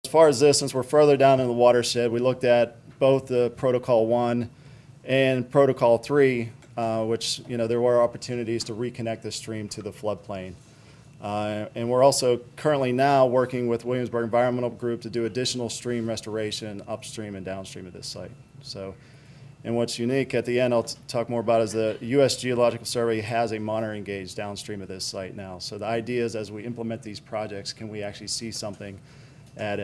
as far as this, since we're further down in the watershed, we looked at both the Protocol 1 and Protocol 3, which, there were opportunities to reconnect the stream to the floodplain. And we're also currently now working with Williamsburg Environmental Group to do additional stream restoration upstream and downstream of this site. So, and what's unique at the end, I'll talk more about, is the U.S. Geological Survey has a monitoring gauge downstream of this site now. So the idea is, as we implement these projects, can we actually see something at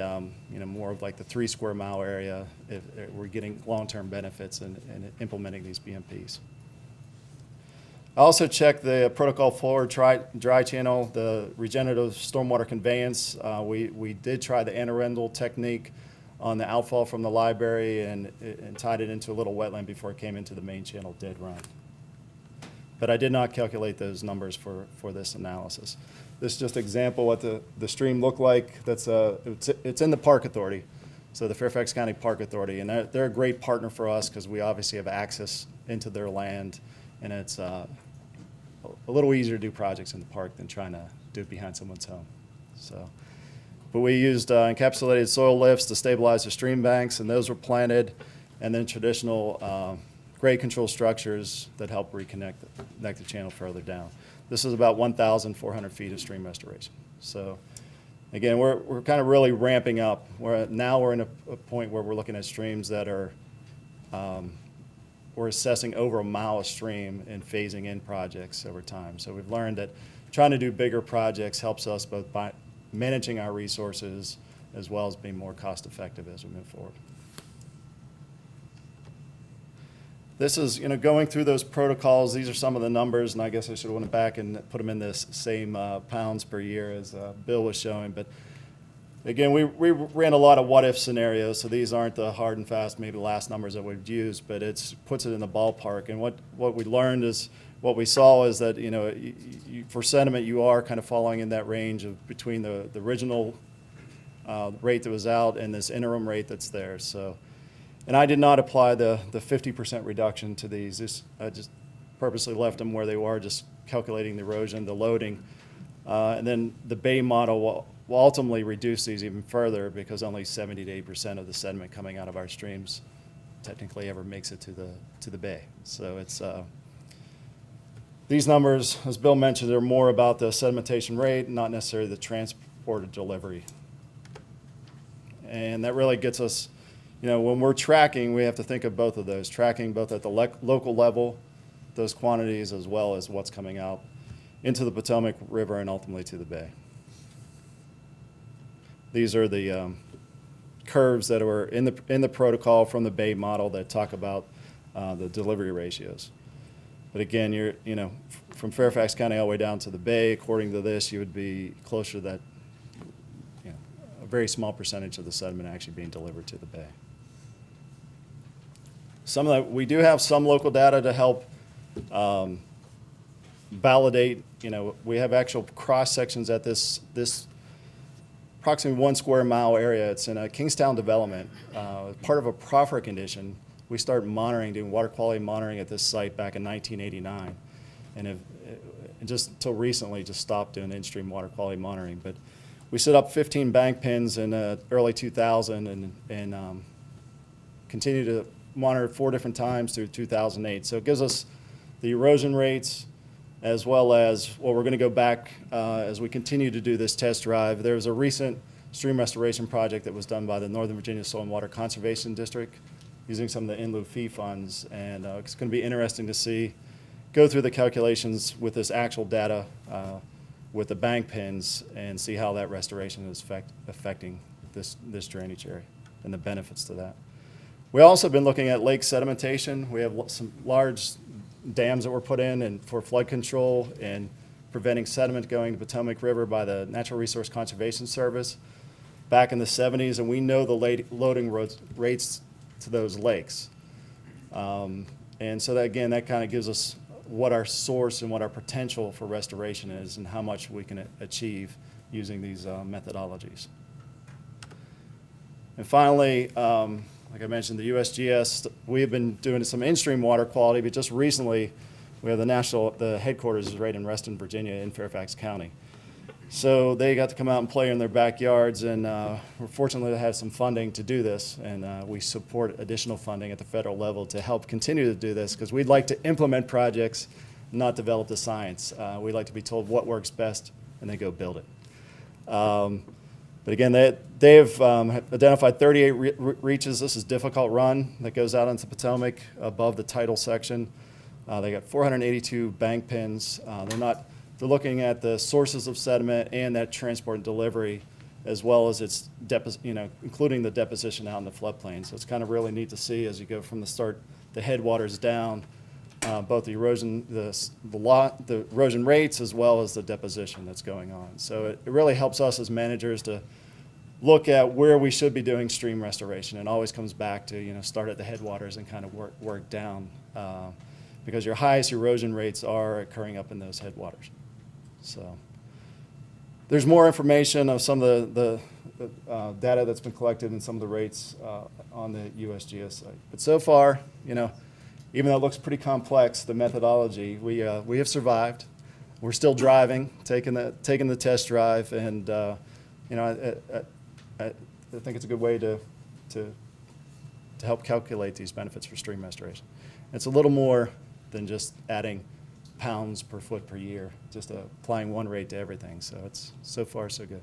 more of like the 3 square mile area if we're getting long-term benefits in implementing these BMPs. I also checked the Protocol 4 dry channel, the regenerative stormwater conveyance. We did try the anarendal technique on the outfall from the library and tied it into a little wetland before it came into the main channel dead run. But I did not calculate those numbers for this analysis. This is just an example what the stream looked like. It's in the Park Authority, so the Fairfax County Park Authority, and they're a great partner for us because we obviously have access into their land, and it's a little easier to do projects in the park than trying to do it behind someone's home. So, but we used encapsulated soil lifts to stabilize the stream banks, and those were planted, and then traditional grade control structures that help reconnect the channel further down. This is about 1,400 feet of stream restoration. So again, we're kind of really ramping up. Now we're in a point where we're looking at streams that are, we're assessing over a mile of stream and phasing in projects over time. So we've learned that trying to do bigger projects helps us both by managing our resources as well as being more cost effective as we move forward. This is, going through those protocols. These are some of the numbers, and I guess I should have went back and put them in this same pounds per year as Bill was showing. But again, we ran a lot of what-if scenarios, so these aren't the hard and fast, maybe the last numbers that we've used, but it puts it in the ballpark. And what we learned is, what we saw is that, for sediment, you are kind of falling in that range of between the original rate that was out and this interim rate that's there. So. And I did not apply the 50% reduction to these. I just purposely left them where they were, just calculating the erosion, the loading. And then the Bay model will ultimately reduce these even further because only 70 to 80% of the sediment coming out of our streams technically ever makes it to the Bay. So it's these numbers, as Bill mentioned, are more about the sedimentation rate, not necessarily the transport or delivery. And that really gets us, when we're tracking, we have to think of both of those, tracking both at the local level, those quantities, as well as what's coming out into the Potomac River and ultimately to the Bay. These are the curves that were in the protocol from the Bay model that talk about the delivery ratios. But again, from Fairfax County all the way down to the Bay, according to this, you would be closer to that, a very small percentage of the sediment actually being delivered to the Bay. We do have some local data to help validate. We have actual cross sections at this approximately 1 square mile area. It's in a Kingstowne development. Part of a proffer condition, we started doing water quality monitoring at this site back in 1989, and just until recently just stopped doing in-stream water quality monitoring. But we set up 15 bank pins in early 2000 and continue to monitor 4 different times through 2008. So it gives us the erosion rates as well as, we're going to go back as we continue to do this test drive. There was a recent stream restoration project that was done by the Northern Virginia Soil and Water Conservation District using some of the in lieu fee funds. And it's going to be interesting to go through the calculations with this actual data with the bank pins and see how that restoration is affecting this drainage area and the benefits to that. We've also been looking at lake sedimentation. We have some large dams that were put in and for flood control and preventing sediment going to Potomac River by the Natural Resource Conservation Service back in the 70s, and we know the loading rates to those lakes. And so that, again, that kind of gives us what our source and what our potential for restoration is and how much we can achieve using these methodologies. And finally, like I mentioned, the USGS, we have been doing some in-stream water quality, but just recently we have the headquarters is right in Reston, Virginia in Fairfax County. So they got to come out and play in their backyards, and we're fortunate to have some funding to do this, and we support additional funding at the federal level to help continue to do this, because we'd like to implement projects, not develop the science. We'd like to be told what works best and then go build it. But again, they've identified 38 reaches. This is difficult run that goes out into Potomac above the tidal section. They got 482 bank pins. They're looking at the sources of sediment and that transport and delivery, as well as its including the deposition out in the floodplain. So it's kind of really neat to see as you go from the headwaters down, both the erosion, the erosion rates, as well as the deposition that's going on. So it really helps us as managers to look at where we should be doing stream restoration. It always comes back to start at the headwaters and kind of work down, because your highest erosion rates are occurring up in those headwaters. So there's more information of some of the data that's been collected and some of the rates on the USGS site. But so far, even though it looks pretty complex, the methodology, we have survived. We're still driving, taking the test drive, and I think it's a good way to help calculate these benefits for stream restoration. It's a little more than just adding pounds per foot per year, just applying one rate to everything. So it's so far so good.